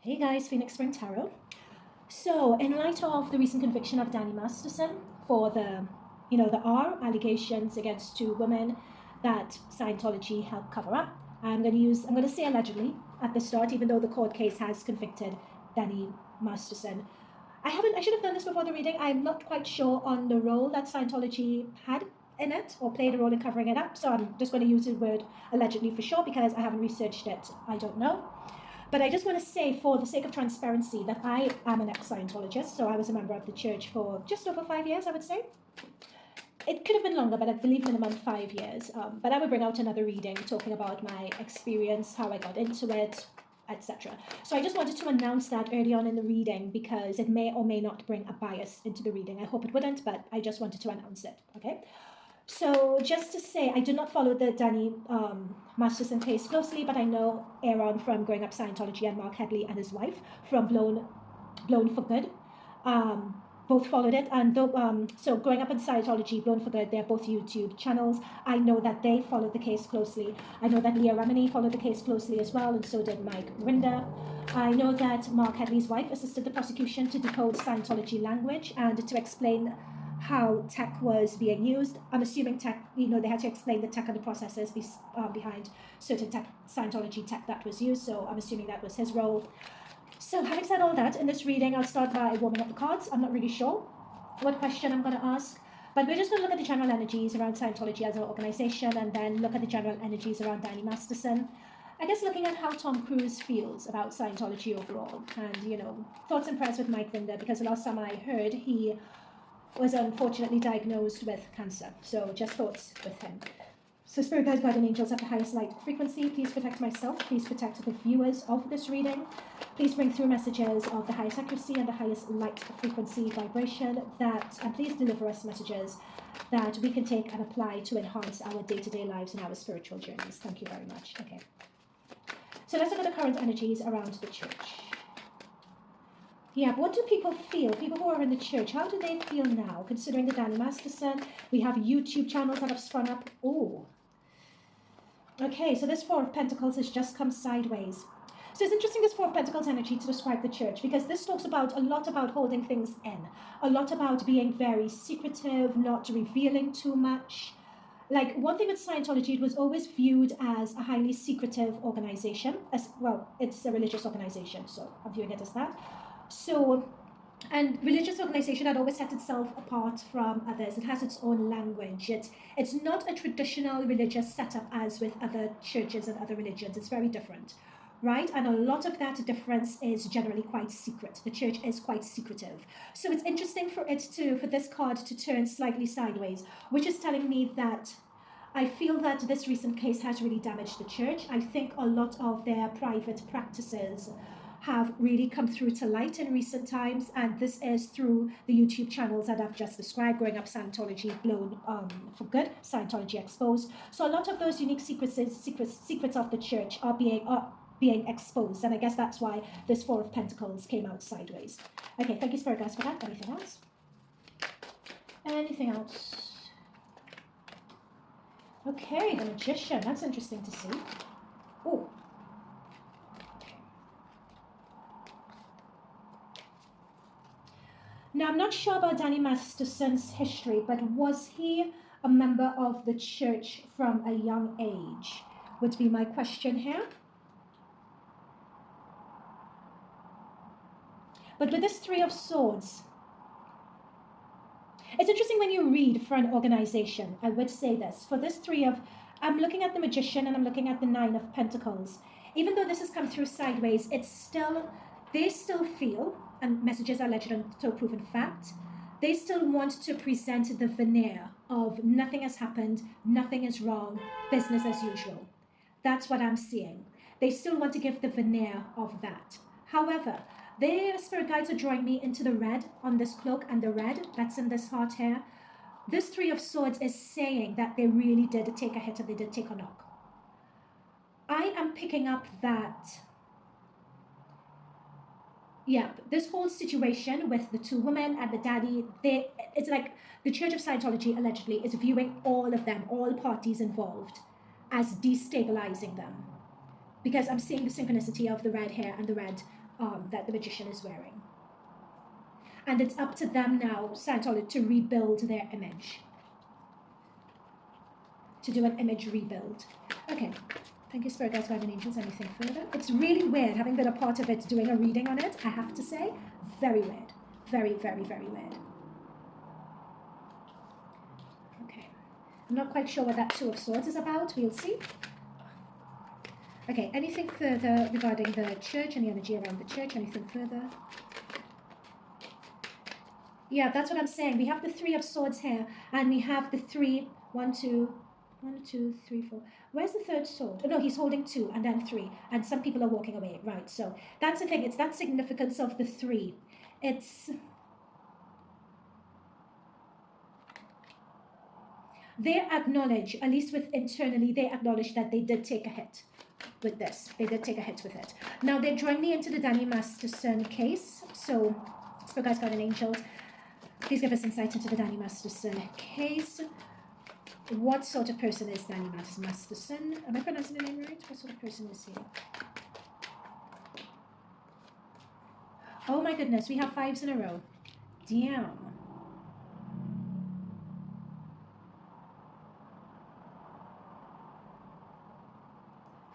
Hey guys, Phoenix Spring Tarot. So, in light of the recent conviction of Danny Masterson for the R allegations against two women that Scientology helped cover up, I'm going to say allegedly at the start, even though the court case has convicted Danny Masterson. I should have done this before the reading. I'm not quite sure on the role that Scientology had in it or played a role in covering it up. So I'm just going to use the word allegedly for sure because I haven't researched it. I don't know. But I just want to say, for the sake of transparency, that I am an ex-Scientologist. So I was a member of the church for just over 5 years, I would say. It could have been longer, but I believe minimum 5 years. But I will bring out another reading talking about my experience, how I got into it, etc. So I just wanted to announce that early on in the reading because it may or may not bring a bias into the reading. I hope it wouldn't, but I just wanted to announce it, okay? So just to say, I do not follow the Danny Masterson case closely, but I know Aaron from Growing Up Scientology and Mark Headley and his wife from Blown for Good. Both followed it, and so Growing Up in Scientology, Blown for Good, they're both YouTube channels. I know that they followed the case closely. I know that Leah Remini followed the case closely as well, and so did Mike Rinder. I know that Mark Headley's wife assisted the prosecution to decode Scientology language and to explain how tech was being used. I'm assuming tech, they had to explain the tech and the processes behind certain Scientology tech that was used, so I'm assuming that was his role. So having said all that, in this reading, I'll start by warming up the cards. I'm not really sure what question I'm going to ask, but we're just going to look at the general energies around Scientology as an organization and then look at the general energies around Danny Masterson. I guess looking at how Tom Cruise feels about Scientology overall and, thoughts and prayers with Mike Rinder, because the last time I heard, he was unfortunately diagnosed with cancer. So just thoughts with him. So Spirit Guides, Guardian Angels at the highest light frequency, please protect myself, please protect the viewers of this reading. Please bring through messages of the highest accuracy and the highest light frequency vibration and please deliver us messages that we can take and apply to enhance our day-to-day lives and our spiritual journeys. Thank you very much. Okay. So let's look at the current energies around the church. Yeah, but what do people feel? People who are in the church, how do they feel now? Considering the Danny Masterson, we have YouTube channels that have sprung up. Oh. Okay, so this Four of Pentacles has just come sideways. So it's interesting, this Four of Pentacles energy, to describe the church, because this talks a lot about holding things in, a lot about being very secretive, not revealing too much. Like, one thing with Scientology, it was always viewed as a highly secretive organization. It's a religious organization, so I'm viewing it as that. So, and religious organization had always set itself apart from others. It has its own language. It's not a traditional religious setup as with other churches and other religions. It's very different, right? And a lot of that difference is generally quite secret. The church is quite secretive. So it's interesting for this card to turn slightly sideways, which is telling me that I feel that this recent case has really damaged the church. I think a lot of their private practices have really come through to light in recent times, and this is through the YouTube channels that I've just described, Growing Up Scientology, Blown for Good, Scientology Exposed. So a lot of those unique secrets of the church are being exposed, and I guess that's why this Four of Pentacles came out sideways. Okay, thank you, Spirit Guides, for that. Anything else? Anything else? Okay, the Magician. That's interesting to see. Oh. Now, I'm not sure about Danny Masterson's history, but was he a member of the church from a young age? Would be my question here. But with this Three of Swords, it's interesting when you read for an organization. I would say this. For this I'm looking at the Magician and I'm looking at the Nine of Pentacles. Even though this has come through sideways, they still feel, and messages are alleged until proven fact, they still want to present the veneer of nothing has happened, nothing is wrong, business as usual. That's what I'm seeing. They still want to give the veneer of that. However, their Spirit Guides are drawing me into the red on this cloak, and the red that's in this heart here. This Three of Swords is saying that they really did take a hit and they did take a knock. I am picking up that, yeah, this whole situation with the two women and the daddy, it's like the Church of Scientology allegedly is viewing all of them, all parties involved, as destabilizing them. Because I'm seeing the synchronicity of the red hair and the red that the magician is wearing. And it's up to them now, Scientology, to rebuild their image. To do an image rebuild. Okay. Thank you, Spirit Guides, Guardian Angels. Anything further? It's really weird, having been a part of it, doing a reading on it, I have to say. Very weird. Very, very, very weird. Okay. I'm not quite sure what that Two of Swords is about. We'll see. Okay, anything further regarding the church and the energy around the church? Anything further? Yeah, that's what I'm saying. We have the Three of Swords here, and we have the three, 1, 2, 3, 4. Where's the third sword? Oh, no, he's holding 2 and then 3, and some people are walking away. Right, so that's the thing. It's that significance of the 3. It's... They acknowledge, at least with internally, they acknowledge that they did take a hit with this. They did take a hit with it. Now, they're drawing me into the Danny Masterson case. So, Spirit Guides, Guardian Angels, please give us insight into the Danny Masterson case. What sort of person is Danny Masterson? Am I pronouncing the name right? What sort of person is he? Oh my goodness, we have 5s in a row. Damn.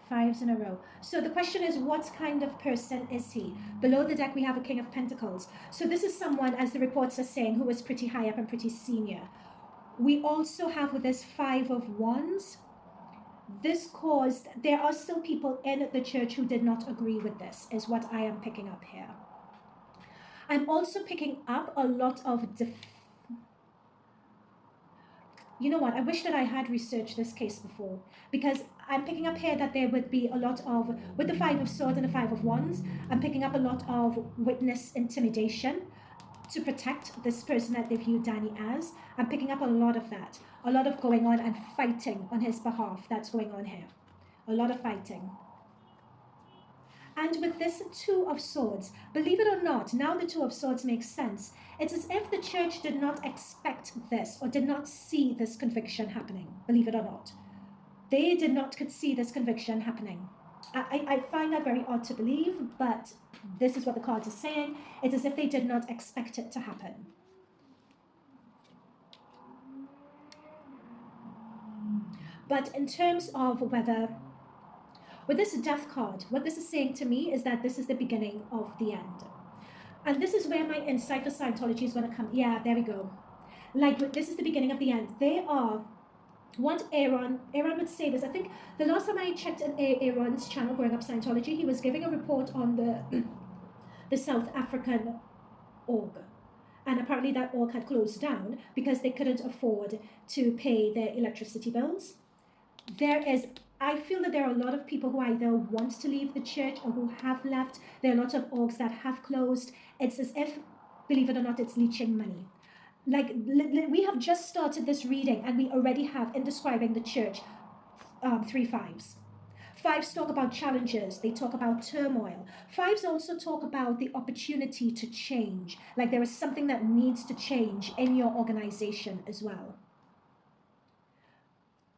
Fives in a row. So the question is, what kind of person is he? Below the deck, we have a King of Pentacles. So this is someone, as the reports are saying, who is pretty high up and pretty senior. We also have with this 5 of Wands. This caused, there are still people in the church who did not agree with this, is what I am picking up here. I'm also picking up a lot of, you know what, I wish that I had researched this case before, because I'm picking up here that there would be a lot of, with the 5 of Swords and the 5 of Wands, I'm picking up a lot of witness intimidation to protect this person that they view Danny as. I'm picking up a lot of that. A lot of going on and fighting on his behalf that's going on here. A lot of fighting. And with this 2 of Swords, believe it or not, now the 2 of Swords makes sense. It's as if the church did not expect this or did not see this conviction happening, believe it or not. They did not see this conviction happening. I find that very odd to believe, but this is what the cards are saying. It's as if they did not expect it to happen. But in terms of whether, with this Death card, what this is saying to me is that this is the beginning of the end. And this is where my insight for Scientology is going to come. Yeah, there we go. Like, this is the beginning of the end. They are what Aaron would say this. I think the last time I checked Aaron's channel, Growing Up Scientology, he was giving a report on the South African org. And apparently that org had closed down because they couldn't afford to pay their electricity bills. I feel that there are a lot of people who either want to leave the church or who have left. There are a lot of orgs that have closed. It's as if, believe it or not, it's leeching money. Like, we have just started this reading and we already have, in describing the church, 3 5s. 5s talk about challenges. They talk about turmoil. 5s also talk about the opportunity to change. Like, there is something that needs to change in your organization as well.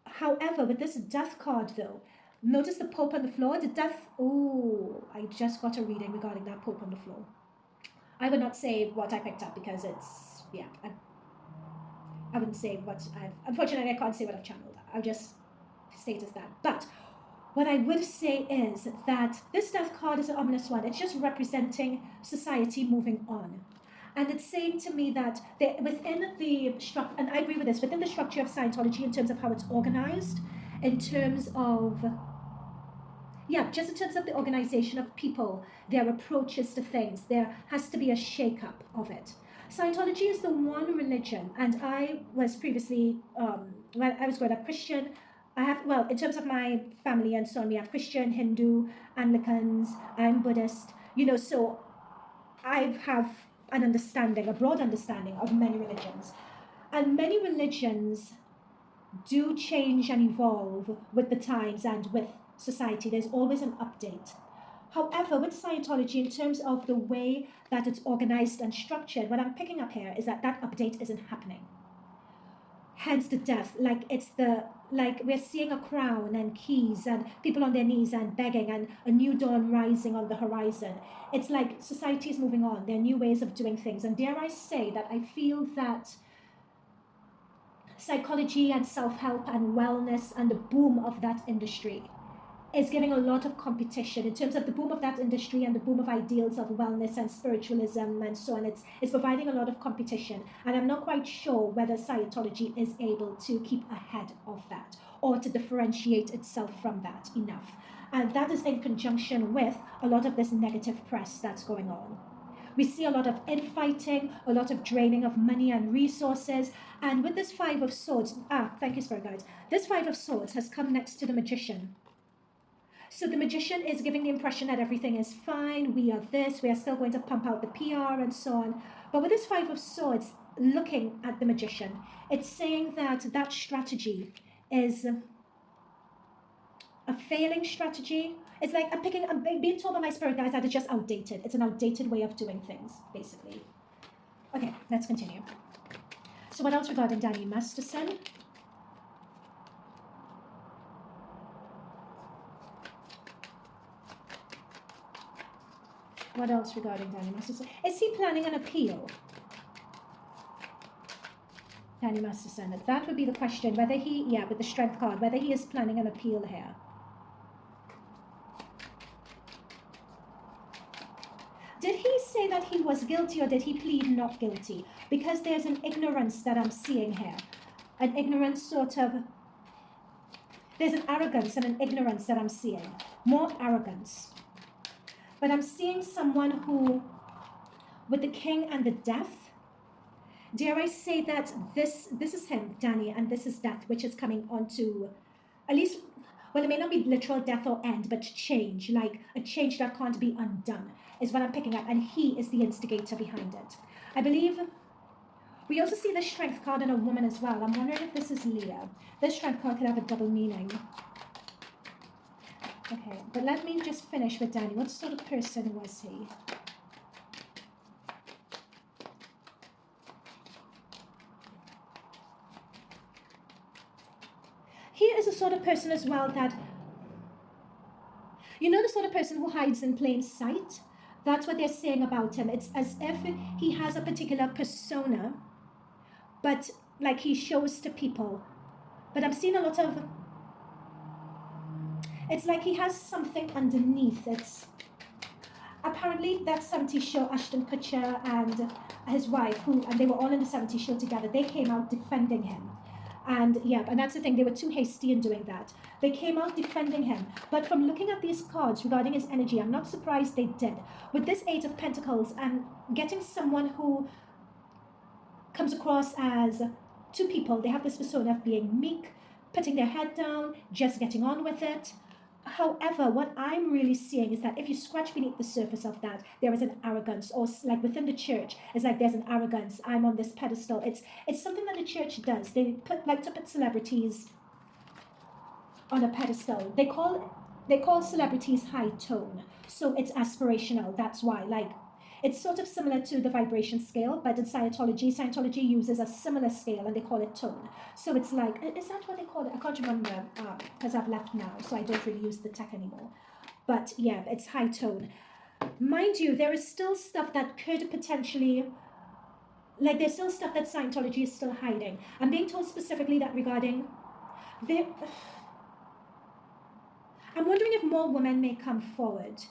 However, with this Death card, though, notice the Pope on the floor. The Death, oh, I just got a reading regarding that Pope on the floor. I would not say what I picked up because it's, yeah, I wouldn't say what I've, unfortunately, I can't say what I've channeled. I'll just state as that. But what I would say is that this Death card is an ominous one. It's just representing society moving on. And it's saying to me that within the structure, and I agree with this, within the structure of Scientology in terms of how it's organized, in terms of, yeah, just in terms of the organization of people, their approaches to things, there has to be a shake-up of it. Scientology is the one religion, and I was previously, when I was growing up Christian, I have, well, in terms of my family and so on, we have Christian, Hindu, Anglicans, I'm Buddhist, you know, so I have an understanding, a broad understanding of many religions. And many religions do change and evolve with the times and with society. There's always an update. However, with Scientology, in terms of the way that it's organized and structured, what I'm picking up here is that that update isn't happening. hence the death. Like it's the, like we're seeing a crown and keys and people on their knees and begging and a new dawn rising on the horizon. It's like society is moving on. There are new ways of doing things. And dare I say that I feel that psychology and self-help and wellness and the boom of that industry is giving a lot of competition in terms of the boom of that industry and the boom of ideals of wellness and spiritualism and so on. It's providing a lot of competition, and I'm not quite sure whether Scientology is able to keep ahead of that or to differentiate itself from that enough. And that is in conjunction with a lot of this negative press that's going on. We see a lot of infighting, a lot of draining of money and resources. And with this Five of Swords, thank you, Spirit Guides. This Five of Swords has come next to the Magician. So the Magician is giving the impression that everything is fine, we are this, we are still going to pump out the PR and so on. But with this Five of Swords, looking at the Magician, it's saying that that strategy is a failing strategy. It's like I'm being told by my spirit guides that it's just outdated. It's an outdated way of doing things, basically. Okay, let's continue. So what else regarding Danny Masterson? What else regarding Danny Masterson? Is he planning an appeal? Danny Masterson. That would be the question. Whether he, with the Strength card, whether he is planning an appeal here. Did he say that he was guilty or did he plead not guilty? Because there's an ignorance that I'm seeing here. An ignorance sort of... There's an arrogance and an ignorance that I'm seeing. More arrogance. But I'm seeing someone who, with the King and the Death, dare I say that this is him, Danny, and this is death, which is coming on to, at least, well, it may not be literal death or end, but change, like a change that can't be undone, is what I'm picking up, and he is the instigator behind it. I believe we also see the Strength card in a woman as well. I'm wondering if this is Leah. This Strength card could have a double meaning. Okay, but let me just finish with Danny. What sort of person was he? He is a sort of person as well that, you know, the sort of person who hides in plain sight? That's what they're saying about him. It's as if he has a particular persona, but like he shows to people. But I'm seeing a lot of... It's like he has something underneath. It's apparently that 70s show, Ashton Kutcher and his wife, and they were all in the 70s show together. They came out defending him. And and that's the thing. They were too hasty in doing that. They came out defending him. But from looking at these cards regarding his energy, I'm not surprised they did. With this Eight of Pentacles and getting someone who comes across as two people, they have this persona of being meek, putting their head down, just getting on with it. However, what I'm really seeing is that if you scratch beneath the surface of that, there is an arrogance, or like within the church, it's like there's an arrogance. I'm on this pedestal. It's something that the church does. They like to put celebrities on a pedestal. They call celebrities high tone, so it's aspirational. That's why, like, it's sort of similar to the vibration scale, but in Scientology uses a similar scale and they call it tone. So it's like, is that what they call it? I can't remember because I've left now, so I don't really use the tech anymore. But yeah, it's high tone. Mind you, there is still stuff that could potentially, like there's still stuff that Scientology is still hiding. I'm being told specifically that regarding, I'm wondering if more women may come forward.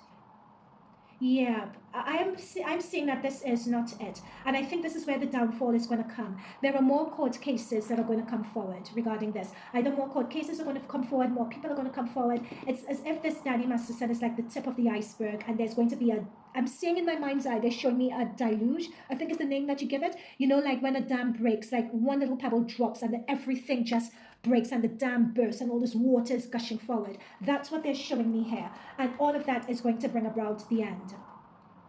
Yeah, I'm seeing that this is not it. And I think this is where the downfall is going to come. There are more court cases that are going to come forward regarding this. Either more court cases are going to come forward, more people are going to come forward. It's as if this Danny Masterson is like the tip of the iceberg, and there's going to be I'm seeing in my mind's eye, they're showing me a deluge, I think is the name that you give it. You know, like when a dam breaks, like one little pebble drops and then everything just breaks and the dam bursts and all this water is gushing forward. That's what they're showing me here. And all of that is going to bring about the end.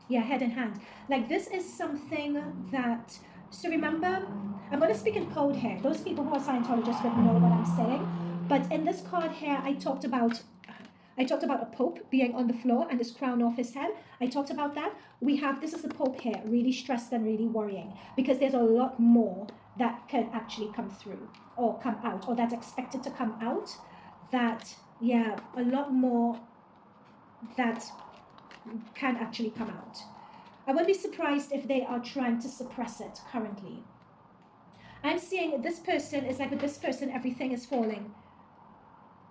Yeah, head in hand. Like this is something that, so remember, I'm going to speak in code here. Those people who are Scientologists would know what I'm saying. But in this card here, I talked about a pope being on the floor and his crown off his head. I talked about that. This is the pope here, really stressed and really worrying because there's a lot more that can actually come through or come out, or that's expected to come out, that, yeah, a lot more that can actually come out. I wouldn't be surprised if they are trying to suppress it currently. I'm seeing this person is like, with this person, everything is falling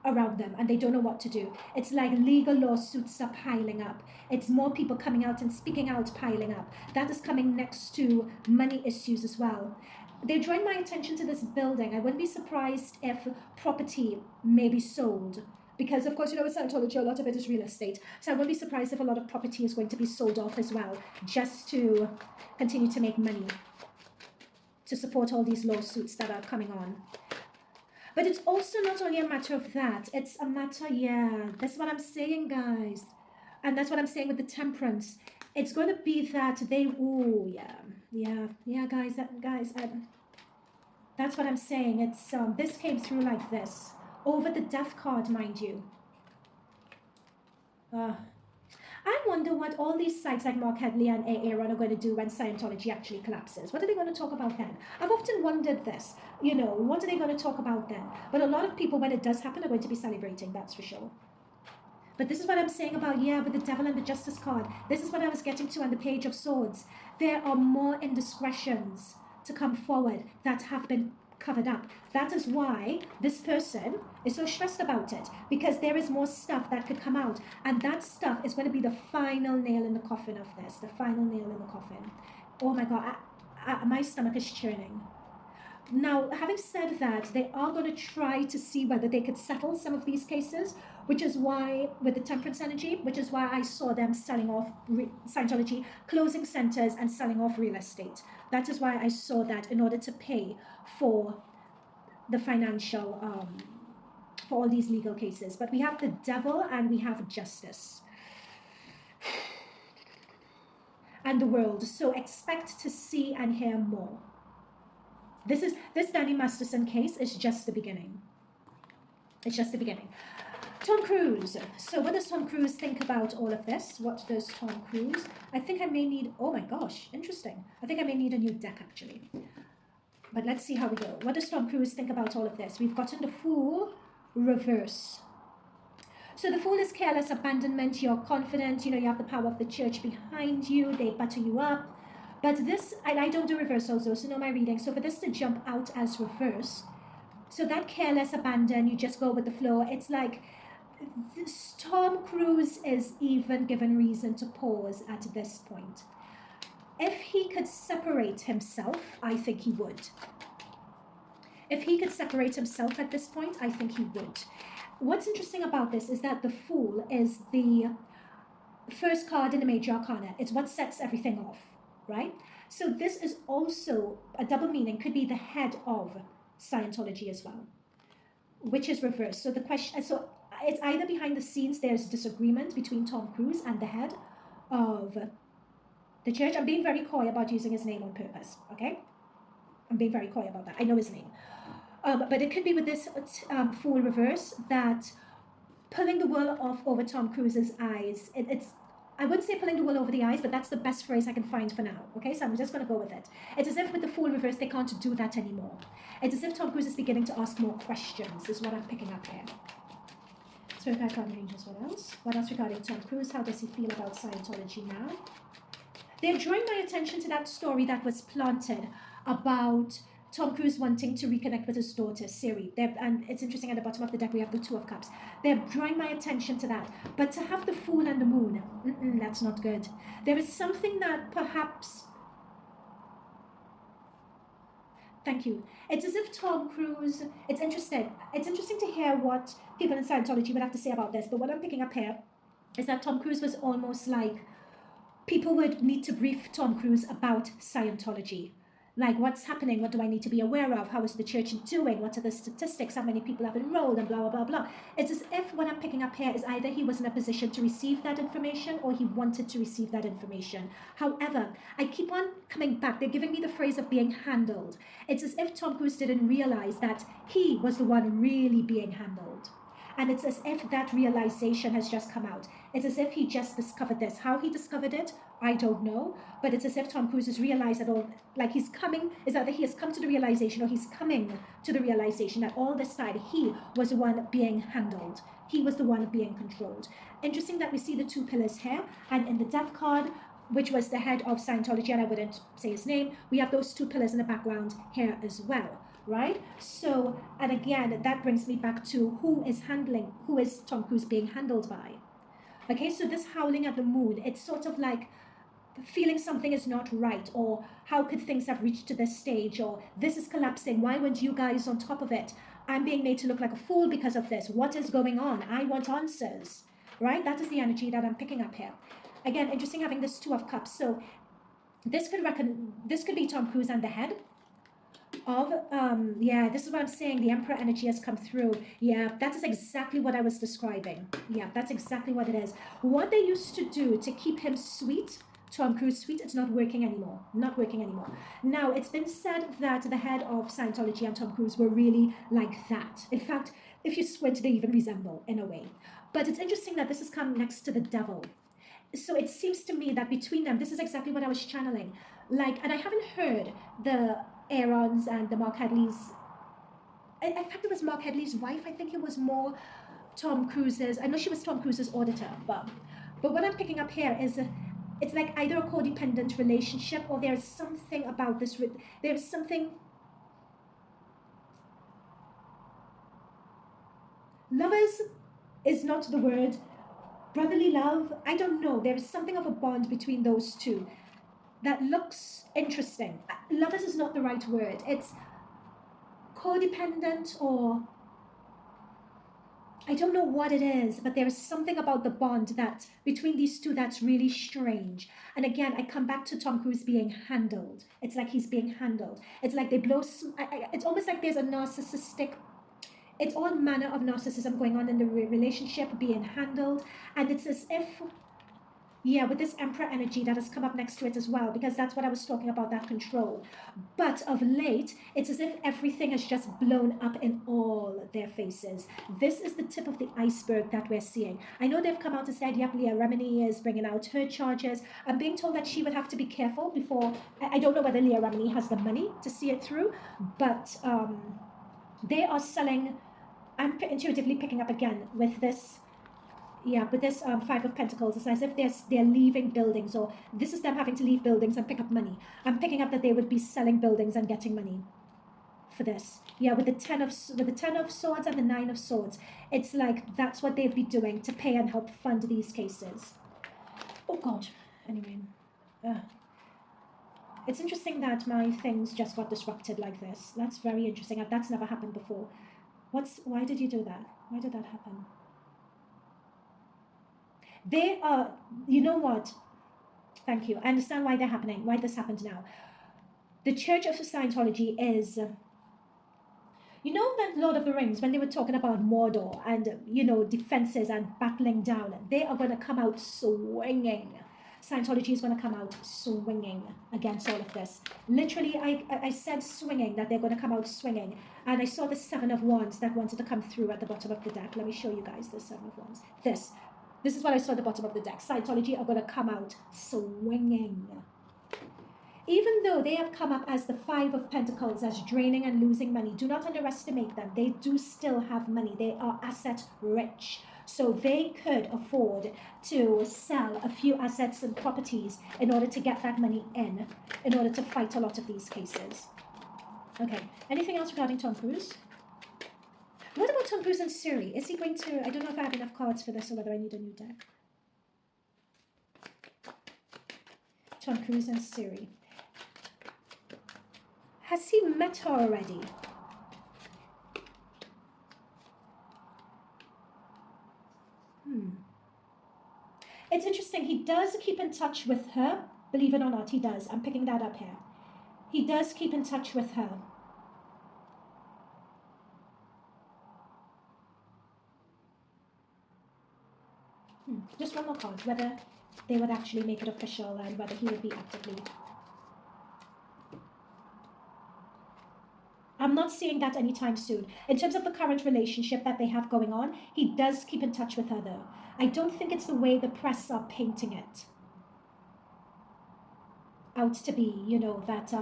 around them and they don't know what to do. It's like legal lawsuits are piling up. It's more people coming out and speaking out piling up. That is coming next to money issues as well. They're drawing my attention to this building. I wouldn't be surprised if property may be sold, because of course, you know, with Scientology, a lot of it is real estate. So I wouldn't be surprised if a lot of property is going to be sold off as well, just to continue to make money, to support all these lawsuits that are coming on. But it's also not only a matter of that. It's a matter, yeah, that's what I'm saying, guys. And that's what I'm saying with the temperance. It's going to be that they, ooh, yeah, guys, that's what I'm saying. It's, this came through like this. Over the death card, mind you. I wonder what all these sites like Mark Headley and Aaron are going to do when Scientology actually collapses. What are they going to talk about then? I've often wondered this. You know, what are they going to talk about then? But a lot of people, when it does happen, are going to be celebrating, that's for sure. But this is what I'm saying about, yeah, with the devil and the justice card. This is what I was getting to on the Page of Swords. There are more indiscretions to come forward that have been covered up. That is why this person is so stressed about it, because there is more stuff that could come out, and that stuff is going to be the final nail in the coffin of this, the final nail in the coffin. Oh my God, my stomach is churning. Now, having said that, they are going to try to see whether they could settle some of these cases, which is why, with the temperance energy, which is why I saw them selling off Scientology, closing centers and selling off real estate. That is why I saw that, in order to pay for the financial, for all these legal cases. But we have the devil and we have justice. And the world. So expect to see and hear more. This Danny Masterson case is just the beginning. It's just the beginning. Tom Cruise. So what does Tom Cruise think about all of this? What does Tom Cruise? I think I may need, oh my gosh, interesting. I think I may need a new deck actually. But let's see how we go. What does Tom Cruise think about all of this? We've gotten the Fool reverse. So the Fool is careless abandonment. You're confident, you know, you have the power of the church behind you. They butter you up. But this, I don't do reversals though, so know my reading. So for this to jump out as reverse, so that careless abandon, you just go with the flow. It's like this, Tom Cruise is even given reason to pause at this point. If he could separate himself, I think he would. If he could separate himself at this point, I think he would. What's interesting about this is that the Fool is the first card in the Major Arcana. It's what sets everything off, right? So this is also a double meaning, could be the head of Scientology as well, which is reversed. So the question, so it's either behind the scenes there's disagreement between Tom Cruise and the head of the church. I'm being very coy about using his name on purpose, okay? I'm being very coy about that. I know his name. But it could be with this Fool reverse that pulling the wool off over Tom Cruise's eyes. It's I wouldn't say pulling the wool over the eyes, but that's the best phrase I can find for now. Okay, so I'm just going to go with it. It's as if with the Fool reverse, they can't do that anymore. It's as if Tom Cruise is beginning to ask more questions, is what I'm picking up here. Spirit Guide Card Angels, what else? What else regarding Tom Cruise? How does he feel about Scientology now? They're drawing my attention to that story that was planted about Tom Cruise wanting to reconnect with his daughter, Siri. And it's interesting, at the bottom of the deck, we have the Two of Cups. They're drawing my attention to that. But to have the Fool and the Moon, that's not good. There is something that perhaps... Thank you. It's as if Tom Cruise... It's interesting. It's interesting to hear what people in Scientology would have to say about this. But what I'm picking up here is that Tom Cruise was almost like... People would need to brief Tom Cruise about Scientology. Like, what's happening? What do I need to be aware of? How is the church doing? What are the statistics? How many people have enrolled? And blah, blah, blah, blah. It's as if what I'm picking up here is either he was in a position to receive that information or he wanted to receive that information. However, I keep on coming back. They're giving me the phrase of being handled. It's as if Tom Cruise didn't realize that he was the one really being handled. And it's as if that realization has just come out. It's as if he just discovered this. How he discovered it, I don't know. But it's as if Tom Cruise has realized that all, like he's coming, is either he has come to the realization or he's coming to the realization that all this time he was the one being handled. He was the one being controlled. Interesting that we see the two pillars here, and in the death card, which was the head of Scientology, and I wouldn't say his name, we have those two pillars in the background here as well, right? So, and again, that brings me back to who is Tom Cruise being handled by? Okay, so this howling at the moon, it's sort of like feeling something is not right, or how could things have reached to this stage, or this is collapsing, why weren't you guys on top of it? I'm being made to look like a fool because of this. What is going on? I want answers, right? That is the energy that I'm picking up here. Again, interesting having this Two of Cups. So this could be Tom Cruise and the head of, yeah, this is what I'm saying. The Emperor energy has come through. Yeah, that is exactly what I was describing. Yeah, that's exactly what it is. What they used to do to keep him sweet, Tom Cruise sweet, it's not working anymore. Not working anymore. Now, it's been said that the head of Scientology and Tom Cruise were really like that. In fact, if you squint, they even resemble in a way. But it's interesting that this has come next to the devil. So it seems to me that between them, this is exactly what I was channeling. Like, and I haven't heard the Aaron's and the Mark Hadley's. In fact, it was Mark Hadley's wife. I think it was more Tom Cruise's. I know she was Tom Cruise's auditor, but what I'm picking up here is it's like either a codependent relationship, or there's something about this. There's something. Lovers is not the word. Brotherly love, I don't know. There is something of a bond between those two that looks interesting. Lovers is not the right word. It's codependent, or I don't know what it is, but there is something about the bond that between these two that's really strange. And again, I come back to Tom Cruise being handled. It's like he's being handled. It's like they blow. It's almost like there's a narcissistic. It's all manner of narcissism going on in the relationship, being handled. And it's as if, yeah, with this Emperor energy that has come up next to it as well, because that's what I was talking about, that control. But of late, it's as if everything has just blown up in all their faces. This is the tip of the iceberg that we're seeing. I know they've come out and said, yep, Leah Remini is bringing out her charges. I'm being told that she would have to be careful before, I don't know whether Leah Remini has the money to see it through, but they are selling. I'm intuitively picking up again with this, yeah, with this Five of Pentacles. It's as if they're leaving buildings, or this is them having to leave buildings and pick up money. I'm picking up that they would be selling buildings and getting money for this. Yeah, with the Ten of Swords and the Nine of Swords. It's like that's what they'd be doing to pay and help fund these cases. Oh God. Anyway. It's interesting that my things just got disrupted like this. That's very interesting. That's never happened before. Why did you do that? Why did that happen? They are, you know what? Thank you. I understand why they're happening, why this happened now. The Church of Scientology is, you know that Lord of the Rings, when they were talking about Mordor and, you know, defenses and battling down, they are going to come out swinging. Scientology is going to come out swinging against all of this. Literally, I said swinging, that they're going to come out swinging. And I saw the Seven of Wands that wanted to come through at the bottom of the deck. Let me show you guys the Seven of Wands. This is what I saw at the bottom of the deck. Scientology are going to come out swinging. Even though they have come up as the Five of Pentacles, as draining and losing money, do not underestimate them. They do still have money. They are asset rich. So they could afford to sell a few assets and properties in order to get that money in order to fight a lot of these cases. Okay, anything else regarding Tom Cruise? What about Tom Cruise and Siri? Is he going to, I don't know if I have enough cards for this or whether I need a new deck. Tom Cruise and Siri. Has he met her already? It's interesting. He does keep in touch with her. Believe it or not, he does. I'm picking that up here. He does keep in touch with her. Just one more card. Whether they would actually make it official and whether he would be actively. I'm not seeing that anytime soon. In terms of the current relationship that they have going on, he does keep in touch with her though. I don't think it's the way the press are painting it out to be, you know, that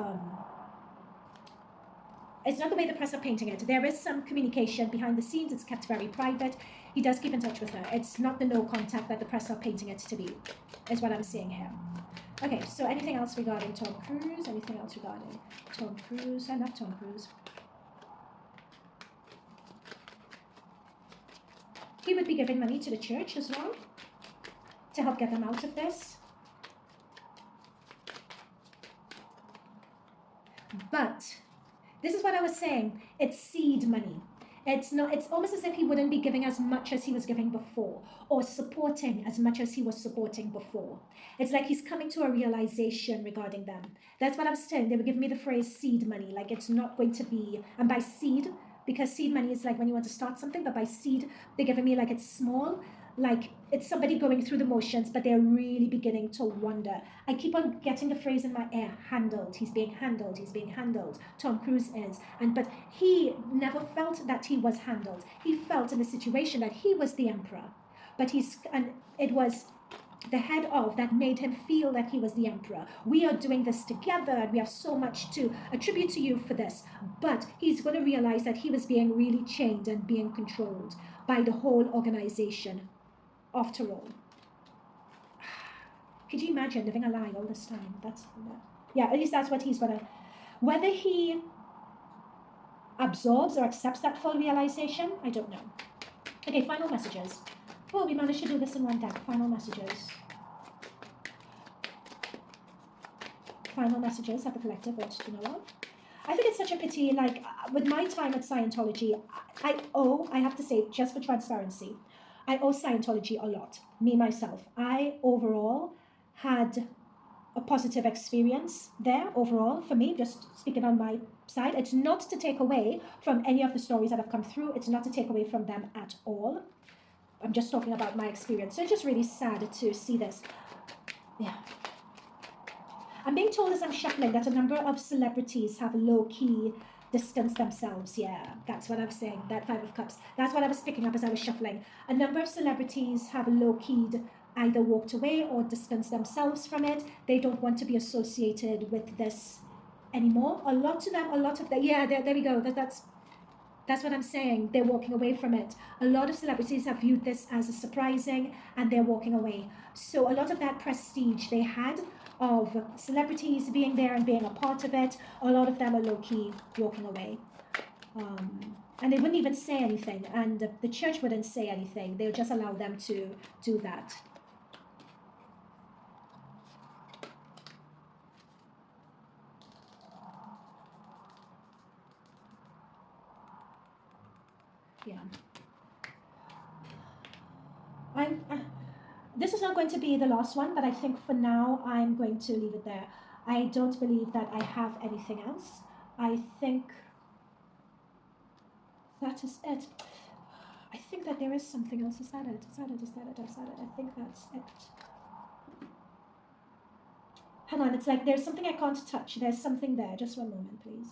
it's not the way the press are painting it. There is some communication behind the scenes. It's kept very private. He does keep in touch with her. It's not the no contact that the press are painting it to be, is what I'm seeing here. Okay, so anything else regarding Tom Cruise? Anything else regarding Tom Cruise? I love Tom Cruise. He would be giving money to the church as well to help get them out of this. But this is what I was saying. It's seed money. It's not. It's almost as if he wouldn't be giving as much as he was giving before, or supporting as much as he was supporting before. It's like he's coming to a realization regarding them. That's what I was saying. They were giving me the phrase seed money. Like it's not going to be, and by seed, because seed money is like when you want to start something, but by seed, they're giving me like it's small, like it's somebody going through the motions, but they're really beginning to wonder. I keep on getting the phrase in my ear, handled. He's being handled. He's being handled. Tom Cruise is. But he never felt that he was handled. He felt in the situation that he was the emperor. But it was the head of that made him feel that he was the emperor. We are doing this together and we have so much to attribute to you for this. But he's going to realize that he was being really chained and being controlled by the whole organization. After all, could you imagine living a lie all this time? Yeah, at least that's what he's gonna. Whether he absorbs or accepts that full realization, I don't know. Okay, final messages. Oh, we managed to do this in one deck. Final messages. Final messages at the collective. What do you know what? I think it's such a pity. Like with my time at Scientology, I have to say, just for transparency, I owe Scientology a lot, me, myself. I overall had a positive experience there overall for me, just speaking on my side. It's not to take away from any of the stories that have come through. It's not to take away from them at all. I'm just talking about my experience. So it's just really sad to see this. Yeah. I'm being told as I'm shuffling that a number of celebrities have low-key distance themselves. Yeah, that's what I'm saying. That Five of Cups. That's what I was picking up as I was shuffling. A number of celebrities have low-keyed either walked away or distanced themselves from it. They don't want to be associated with this anymore. A lot of them, yeah, there we go. That's what I'm saying. They're walking away from it. A lot of celebrities have viewed this as a surprising and they're walking away. So a lot of that prestige they had of celebrities being there and being a part of it, a lot of them are low-key walking away. And they wouldn't even say anything, and the church wouldn't say anything. They would just allow them to do that. Yeah. This is not going to be the last one, but I think for now I'm going to leave it there. I don't believe that I have anything else. I think that is it. I think that there is something else. Is that it? I think that's it. Hang on, it's like there's something I can't touch. There's something there. Just one moment, please.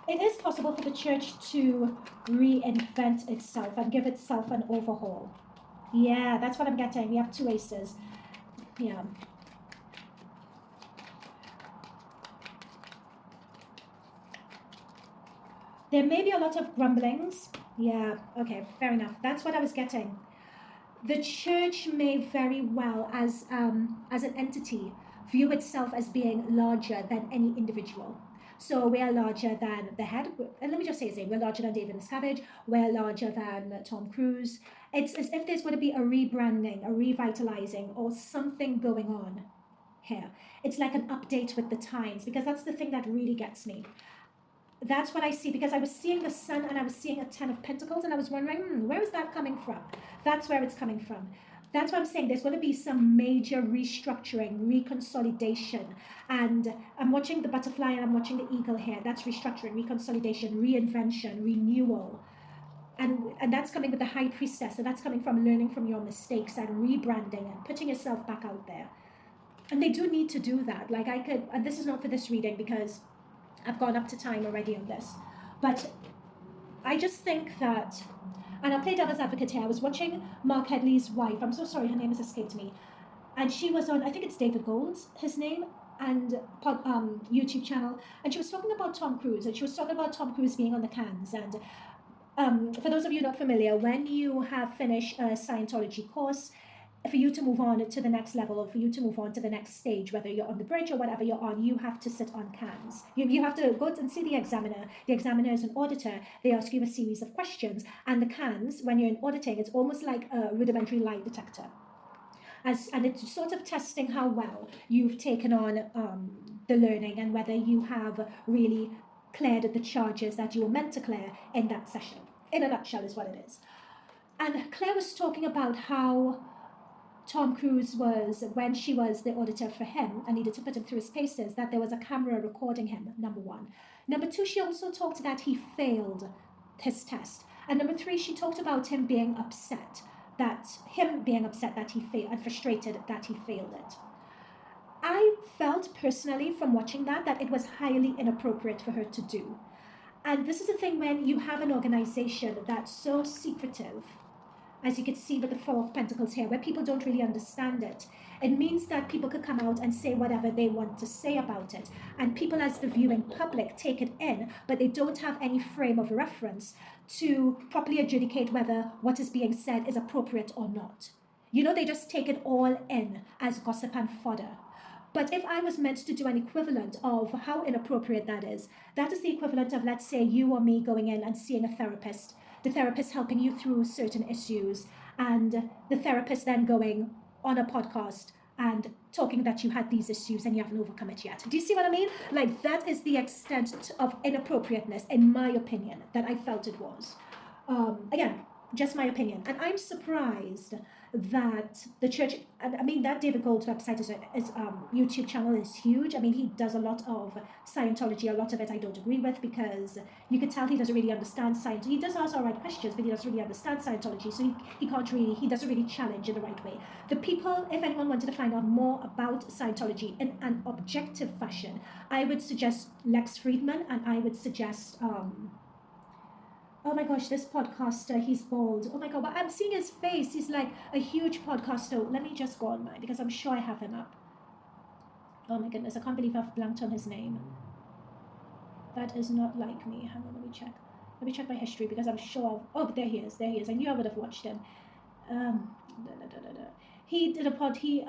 It is possible for the church to reinvent itself and give itself an overhaul. Yeah, that's what I'm getting. We have two aces. Yeah. There may be a lot of grumblings. Yeah, okay, fair enough. That's what I was getting. The church may very well, as an entity, view itself as being larger than any individual. So we are larger than the head, and let me just say his name, we're larger than David Miscavige, we're larger than Tom Cruise. It's as if there's going to be a rebranding, a revitalizing, or something going on here. It's like an update with the times, because that's the thing that really gets me. That's what I see, because I was seeing the sun and I was seeing a 10 of Pentacles, and I was wondering, where is that coming from? That's where it's coming from. that's what I'm saying. There's going to be some major restructuring, reconsolidation. And I'm watching the butterfly and I'm watching the eagle here. That's restructuring, reconsolidation, reinvention, renewal. And that's coming with the high priestess. So that's coming from learning from your mistakes and rebranding and putting yourself back out there. And they do need to do that. Like I could, and this is not for this reading because I've gone up to time already on this. But I just think that, and I'll play devil's advocate here. I was watching Mark Headley's wife. I'm so sorry, her name has escaped me. And she was on, I think it's David Gold's, his name, and YouTube channel. And she was talking about Tom Cruise. And she was talking about Tom Cruise being on the cans. And for those of you not familiar, when you have finished a Scientology course, for you to move on to the next level or for you to move on to the next stage, whether you're on the bridge or whatever you're on, you have to sit on cans. You have to go and see the examiner. The examiner is an auditor. They ask you a series of questions. And the cans, when you're in auditing, it's almost like a rudimentary lie detector. And it's sort of testing how well you've taken on the learning and whether you have really cleared the charges that you were meant to clear in that session. In a nutshell is what it is. And Claire was talking about how Tom Cruise was, when she was the auditor for him and needed to put him through his paces, that there was a camera recording him, number one. Number two, she also talked that he failed his test. And number three, she talked about him being upset, that he failed and frustrated that he failed it. I felt personally from watching that it was highly inappropriate for her to do. And this is the thing when you have an organization that's so secretive, as you can see with the Four of Pentacles here, where people don't really understand it. It means that people could come out and say whatever they want to say about it. And people as the viewing public take it in, but they don't have any frame of reference to properly adjudicate whether what is being said is appropriate or not. You know, they just take it all in as gossip and fodder. But if I was meant to do an equivalent of how inappropriate that is the equivalent of, let's say, you or me going in and seeing a therapist, the therapist helping you through certain issues, and the therapist then going on a podcast and talking that you had these issues and you haven't overcome it yet. Do you see what I mean? Like, that is the extent of inappropriateness, in my opinion, that I felt it was. Again, just my opinion. And I'm surprised that the church, I mean, that David Gold's website is YouTube channel is huge. I mean, he does a lot of Scientology. A lot of it I don't agree with because you could tell he doesn't really understand Scientology. He does ask all right questions, but he doesn't really understand Scientology, so he doesn't really challenge in the right way. The people, if anyone wanted to find out more about Scientology in an objective fashion, I would suggest Lex Friedman, and I would suggest oh my gosh, this podcaster, he's bald. Oh my God, but I'm seeing his face. He's like a huge podcaster. Let me just go on mine because I'm sure I have him up. Oh my goodness, I can't believe I've blanked on his name. That is not like me. Hang on, let me check. Let me check my history because I'm sure oh, there he is. I knew I would have watched him. He did he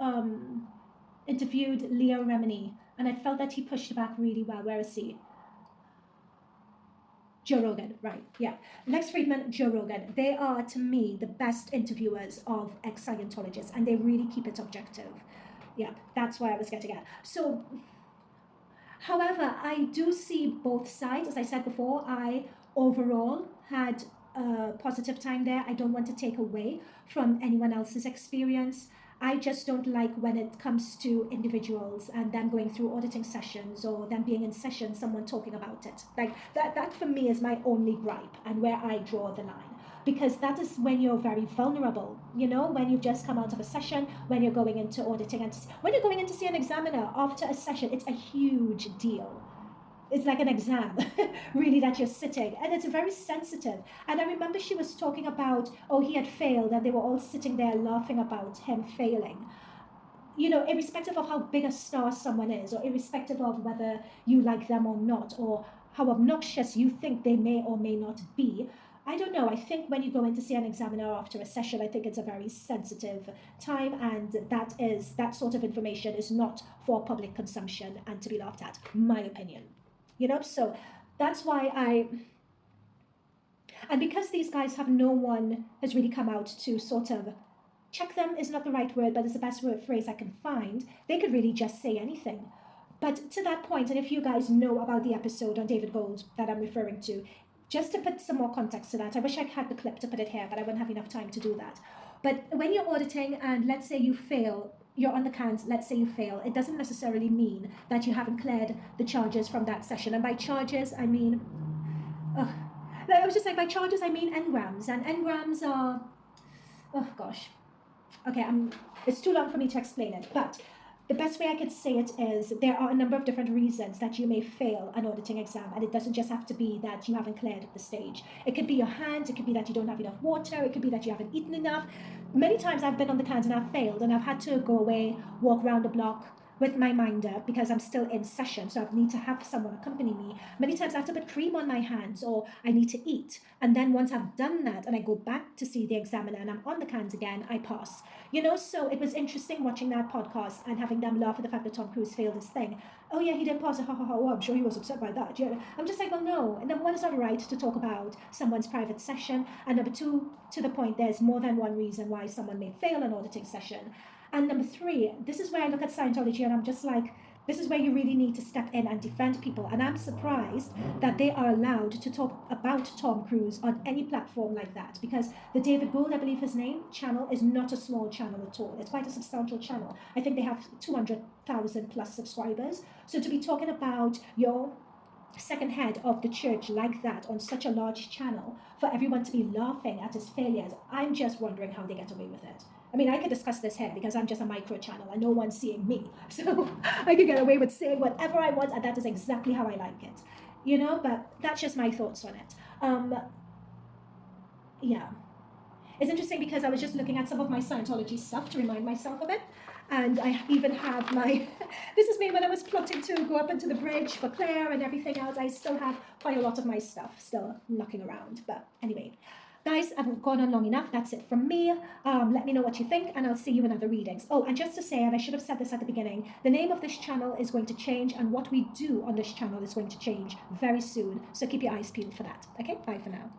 interviewed Leo Remini, and I felt that he pushed back really well. Where is he? Joe Rogan, right, yeah. Lex Friedman, Joe Rogan, they are, to me, the best interviewers of ex-Scientologists, and they really keep it objective. Yeah, that's why I was getting at. So, however, I do see both sides. As I said before, I overall had a positive time there. I don't want to take away from anyone else's experience. I just don't like when it comes to individuals and them going through auditing sessions or them being in session, someone talking about it. Like that for me is my only gripe and where I draw the line. Because that is when you're very vulnerable, you know, when you've just come out of a session, when you're going into auditing, and when you're going in to see an examiner after a session, it's a huge deal. It's like an exam, really, that you're sitting. And it's very sensitive. And I remember she was talking about, oh, he had failed, and they were all sitting there laughing about him failing. You know, irrespective of how big a star someone is, or irrespective of whether you like them or not, or how obnoxious you think they may or may not be, I don't know. I think when you go in to see an examiner after a session, I think it's a very sensitive time, and that sort of information is not for public consumption and to be laughed at, my opinion. You know, so that's why and because these guys have no one has really come out to sort of check them is not the right word, but it's the best phrase I can find. They could really just say anything. But to that point, and if you guys know about the episode on David Gold that I'm referring to, just to put some more context to that, I wish I had the clip to put it here, but I wouldn't have enough time to do that. But when you're auditing and let's say you fail, you're on the cans, let's say you fail, it doesn't necessarily mean that you haven't cleared the charges from that session. And by charges, I mean, I was just like, by charges, I mean engrams. And engrams are, oh gosh. Okay, it's too long for me to explain it. But the best way I could say it is there are a number of different reasons that you may fail an auditing exam. And it doesn't just have to be that you haven't cleared the stage. It could be your hands. It could be that you don't have enough water. It could be that you haven't eaten enough. Many times I've been on the cans and I've failed. And I've had to go away, walk around the block with my minder because I'm still in session, so I need to have someone accompany me. Many times I have to put cream on my hands, or I need to eat. And then once I've done that and I go back to see the examiner and I'm on the cans again, I pass. You know, so it was interesting watching that podcast and having them laugh at the fact that Tom Cruise failed his thing. Oh yeah, he didn't pass, ha ha ha, oh, I'm sure he was upset by that. Yeah. I'm just like, well, no. Number one, it's not right to talk about someone's private session. And number two, to the point, there's more than one reason why someone may fail an auditing session. And number three, this is where I look at Scientology and I'm just like, this is where you really need to step in and defend people. And I'm surprised that they are allowed to talk about Tom Cruise on any platform like that, because the David Gould, I believe his name, channel is not a small channel at all. It's quite a substantial channel. I think they have 200,000 plus subscribers. So to be talking about your second head of the church like that on such a large channel, for everyone to be laughing at his failures, I'm just wondering how they get away with it. I mean, I could discuss this here because I'm just a micro channel and no one's seeing me. So I could get away with saying whatever I want and that is exactly how I like it. You know, but that's just my thoughts on it. Yeah. It's interesting because I was just looking at some of my Scientology stuff to remind myself of it. And I even have my, this is me when I was plotting to go up into the bridge for Claire and everything else. I still have quite a lot of my stuff still knocking around. But anyway, guys, I've gone on long enough. That's it from me. Let me know what you think and I'll see you in other readings. Oh, and just to say, and I should have said this at the beginning, the name of this channel is going to change and what we do on this channel is going to change very soon. So keep your eyes peeled for that. Okay, bye for now.